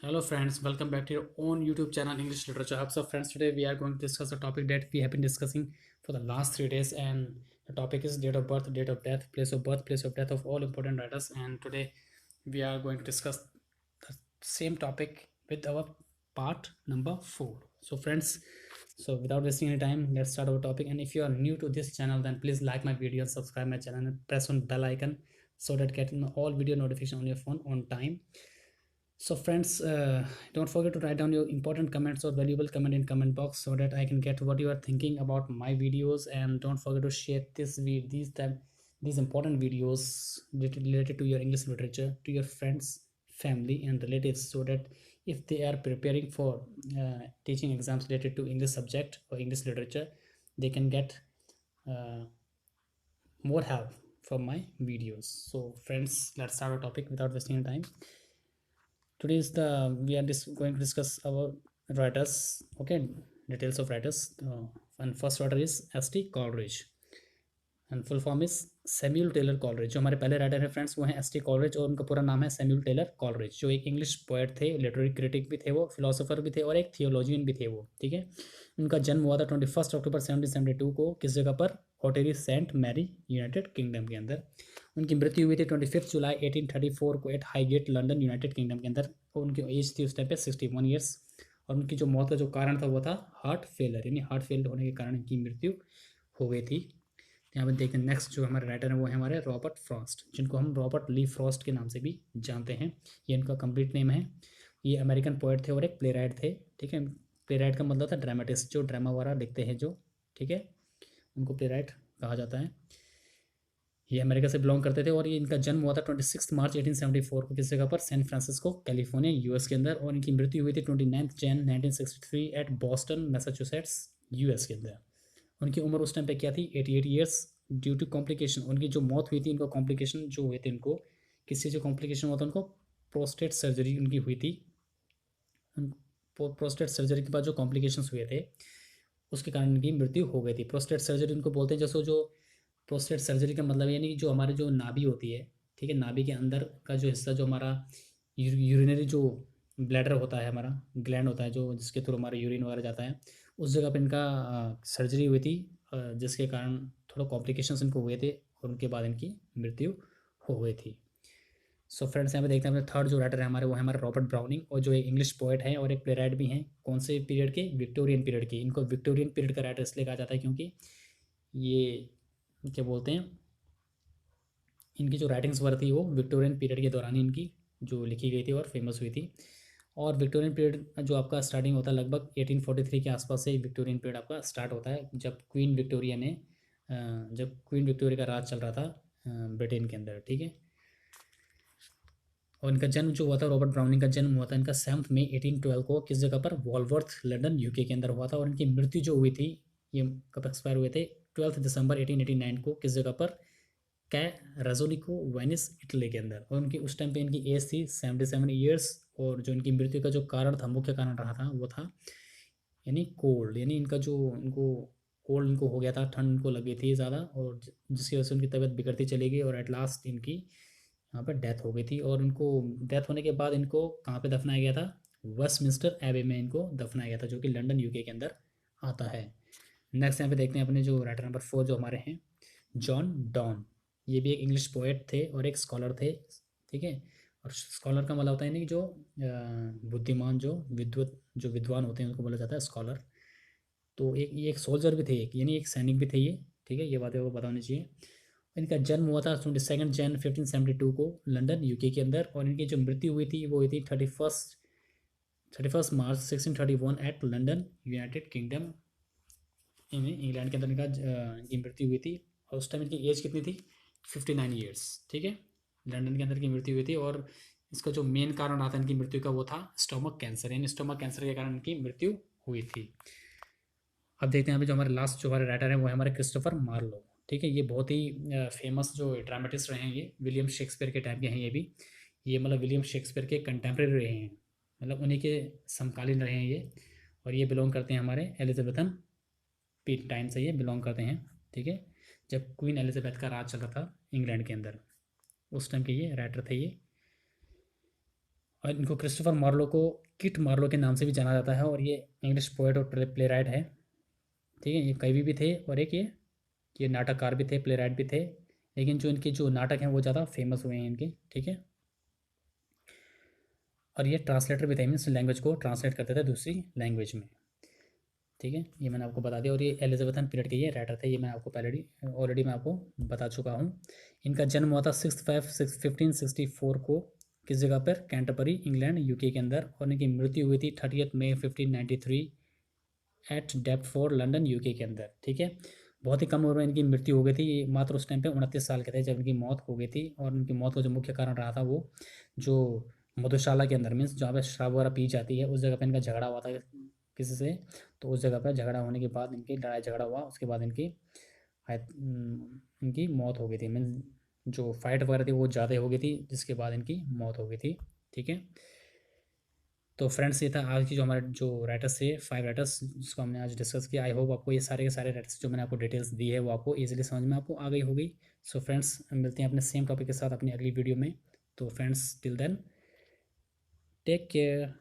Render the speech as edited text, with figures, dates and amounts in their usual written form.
Hello friends, welcome back to your own YouTube channel English Literature Hub. So friends, today we are going to discuss a topic that we have been discussing for the last 3 days, and the topic is date of birth, date of death, place of birth, place of death of all important writers. And today we are going to discuss the same topic with our part number 4. So friends, so without wasting any time, let's start our topic. And if you are new to this channel, then please like my video and subscribe my channel and press on bell icon so that getting all video notification on your phone on time. So friends, don't forget to write down your important comments or valuable comment in comment box so that I can get what you are thinking about my videos. And don't forget to share these important videos related to your English literature to your friends, family and relatives, so that if they are preparing for teaching exams related to English subject or English literature, they can get uh, more help from my videos. So friends, let's start our topic without wasting any time. Today is the we are going to discuss our writers. Okay, details of writers. And first writer is st coleridge, and full form is Samuel Taylor Coleridge. जो हमारे पहले writer है friends वो हैं S T Coleridge, और उनका पूरा नाम है सैम्यूल टेलर कॉलरिज, जो एक इंग्लिश पोएट थे, लिटरेरी क्रिटिक भी थे वो, फिलोसोफर भी थे और एक थियोलॉजियन भी थे वो. ठीक है, उनका जन्म हुआ था 21 अक्टूबर 1772 को. किस जगह पर? हॉटेरी सेंट मैरी, यूनाइटेड किंगडम के अंदर. उनकी मृत्यु हुई थी 25 जुलाई 1834 को at Highgate, London, United Kingdom के अंदर. और उनकी एज थी उस टाइम पे 61 ईयर्स. और उनकी जो मौत का जो कारण था वो था हार्ट फेलर, यानी हार्ट फेल होने के कारण इनकी मृत्यु हो गई थी. यहाँ पे देखते हैं नेक्स्ट जो हमारे राइटर हैं वो है हमारे रॉबर्ट फ्रॉस्ट, जिनको हम रॉबर्ट ली फ्रॉस्ट के नाम से भी जानते हैं. ये इनका कंप्लीट नेम है. ये अमेरिकन पोएट थे और एक प्ले राइट थे. ठीक है, प्ले राइट का मतलब था ड्रामेटिस्ट, जो ड्रामा वगैरह लिखते हैं जो. ठीक है, उनको प्ले राइट कहा जाता है. ये अमेरिका से बिलोंग करते थे और ये इनका जन्म हुआ था 26 मार्च 1874 को. किस जगह पर? सैन फ्रांसिस्को, कैलिफोर्निया, यूएस के अंदर. और इनकी मृत्यु हुई थी 29 जनवरी 1963 एट बॉस्टन, मैसाचुसेट्स, यूएस के अंदर. उनकी उम्र उस टाइम पे क्या थी? 88 ईयर्स. ड्यू टू कॉम्प्लिकेशन, उनकी जो मौत हुई थी, इनको कॉम्प्लिकेशन जो हुए थे, इनको किसी जो कॉम्प्लिकेशन हुआ था, उनको प्रोस्टेट सर्जरी उनकी हुई थी. प्रोस्टेट सर्जरी के बाद जो कॉम्प्लिकेशंस हुए थे उसके कारण इनकी मृत्यु हो गई थी. प्रोस्टेट सर्जरी उनको बोलते हैं, जैसे जो प्रोस्टेट सर्जरी का मतलब यानी कि जो हमारे जो नाभि होती है, ठीक है, नाभि के अंदर का जो हिस्सा, जो हमारा यूरिनरी जो ब्लैडर होता है, हमारा ग्लैंड होता है जो जिसके थ्रू हमारा यूरिन वगैरह जाता है, उस जगह पर इनका सर्जरी हुई थी, जिसके कारण थोड़ा कॉम्प्लिकेशंस इनको हुए थे और उनके बाद इनकी मृत्यु हो गई थी. सो फ्रेंड्स, यहाँ पे देखते हैं अपने थर्ड जो राइटर है हमारे वो है हमारे रॉबर्ट ब्राउनिंग, और जो एक इंग्लिश पोएट है और एक प्ले राइट भी हैं. कौन से पीरियड के? विक्टोरियन पीरियड के. इनको विक्टोरियन पीरियड का राइटर इसलिए कहा जाता है क्योंकि ये क्या बोलते हैं, इनकी जो राइटिंग्स वर थी वो विक्टोरियन पीरियड के दौरान ही इनकी जो लिखी गई थी और फेमस हुई थी. और विक्टोरियन पीरियड जो आपका स्टार्टिंग होता है लगभग 1843 के आसपास से विक्टोरियन पीरियड आपका स्टार्ट होता है, जब क्वीन विक्टोरिया ने जब क्वीन विक्टोरिया का राज चल रहा था ब्रिटेन के अंदर. ठीक है, और इनका जन्म जो हुआ था, रॉबर्ट ब्राउनिंग का जन्म हुआ था इनका 7 मई 1812 को. किस जगह पर? वॉलवर्थ, लंदन, यूके के अंदर हुआ था. और इनकी मृत्यु जो हुई थी, ये कब एक्सपायर हुए थे? 12 दिसंबर 1889 को. किस जगह पर? कै रेजोलिको, वेनिस, इटली के अंदर. और उनकी उस टाइम पे इनकी एज थी 77 ईयर्स. और जो इनकी मृत्यु का जो कारण था, मुख्य कारण रहा था, वो था यानी कोल्ड, यानी इनका जो इनको कोल्ड इनको हो गया था, ठंड इनको लगी थी ज़्यादा, और जिसकी वजह से उनकी तबीयत बिगड़ती चली गई और एट लास्ट इनकी यहाँ पर डेथ हो गई थी. और इनको डेथ होने के बाद इनको कहाँ पे दफनाया गया था? वेस्टमिंस्टर एबे में इनको दफनाया गया था, जो कि लंदन यूके के अंदर आता है. नेक्स्ट यहाँ पे देखते हैं अपने जो राइटर नंबर 4 जो हमारे हैं जॉन डॉन. ये भी एक इंग्लिश पोएट थे और एक स्कॉलर थे. ठीक है, और स्कॉलर का मतलब होता है नहीं, जो बुद्धिमान, जो विद्वत, जो विद्वान होते हैं उनको बोला जाता है स्कॉलर. तो एक ये एक सोल्जर भी थे, एक यानी एक सैनिक भी थे ये. ठीक है, ये बातें आपको पता होनी चाहिए. इनका जन्म हुआ था 22 जनवरी 1572 को लंदन यूके के अंदर. और इनकी जो मृत्यु हुई थी वो हुई थी 31 मार्च 1631 एट लंदन, यूनाइटेड किंगडम में, इंग्लैंड के अंदर इनकी मृत्यु हुई थी. और उस टाइम इनकी एज कितनी थी? 59 ईयर्स. ठीक है, लंदन के अंदर की मृत्यु हुई थी. और इसका जो मेन कारण रहा था इनकी मृत्यु का वो था स्टोमक कैंसर, यानी स्टोमक कैंसर के कारण इनकी मृत्यु हुई थी. अब देखते हैं यहाँ पे जो हमारे लास्ट जो हमारे राइटर हैं वो है हमारे क्रिस्टोफर मार्लो. ठीक है, ये बहुत ही फेमस जो ड्रामेटिस्ट रहे हैं, ये विलियम शेक्सपियर के टाइम के हैं ये भी. ये मतलब विलियम शेक्सपियर के कंटेम्प्रेरी रहे हैं, मतलब उन्हीं के समकालीन रहे हैं ये. और ये बिलोंग करते हैं हमारे एलिजाबेथन पीट टाइम से ये बिलोंग करते हैं. ठीक है, जब क्वीन एलिजाबेथ का राज चल रहा था इंग्लैंड के अंदर, उस टाइम के ये राइटर थे ये. और इनको क्रिस्टोफर मार्लो को किट मार्लो के नाम से भी जाना जाता है, और ये इंग्लिश पोएट और प्ले राइट है। ठीक है, ये कवि भी थे और एक ये नाटककार भी थे, प्ले राइट भी थे। लेकिन जो इनके जो नाटक हैं वो ज़्यादा फेमस हुए हैं इनके। ठीक है, और ये ट्रांसलेटर भी थे, मीन्स लैंग्वेज को ट्रांसलेट करते थे दूसरी लैंग्वेज में। ठीक है, ये मैंने आपको बता दिया। और ये एलिजाबेथन पीरियड के ये राइटर थे, ये मैं आपको पहले ऑलरेडी मैं आपको बता चुका हूँ। इनका जन्म हुआ था 6/5/1564 को, किस जगह पर, कैंटरबरी इंग्लैंड यूके के अंदर। और इनकी मृत्यु हुई थी 30 मई 1593 एट डेप्टफोर्ड लंदन यूके के अंदर। ठीक है, बहुत ही कम उम्र में इनकी मृत्यु हो गई थी। ये मात्र उस टाइम पे 29 साल के थे जब इनकी मौत हो गई थी। और इनकी मौत का जो मुख्य कारण रहा था वो जो मधुशाला के अंदर, मीन्स जहाँ पे शराब वगैरह पी जाती है, उस जगह पे इनका झगड़ा हुआ था किसी से। तो उस जगह पर झगड़ा होने के बाद इनकी लड़ाई झगड़ा हुआ, उसके बाद इनकी मौत हो गई थी। मीन्स जो फाइट वगैरह थी वो ज़्यादा हो गई थी, जिसके बाद इनकी मौत हो गई थी। ठीक है, तो फ्रेंड्स ये था आज की जो हमारे जो राइटर्स थे, 5 राइटर्स जिसको हमने आज डिस्कस किया। आई होप आपको ये सारे के सारे राइटर्स जो मैंने आपको डिटेल्स दी है वो आपको इजीली समझ में आपको आ गई होगी। सो फ्रेंड्स, मिलते हैं अपने सेम टॉपिक के साथ अपनी अगली वीडियो में। तो friends, till then, take care.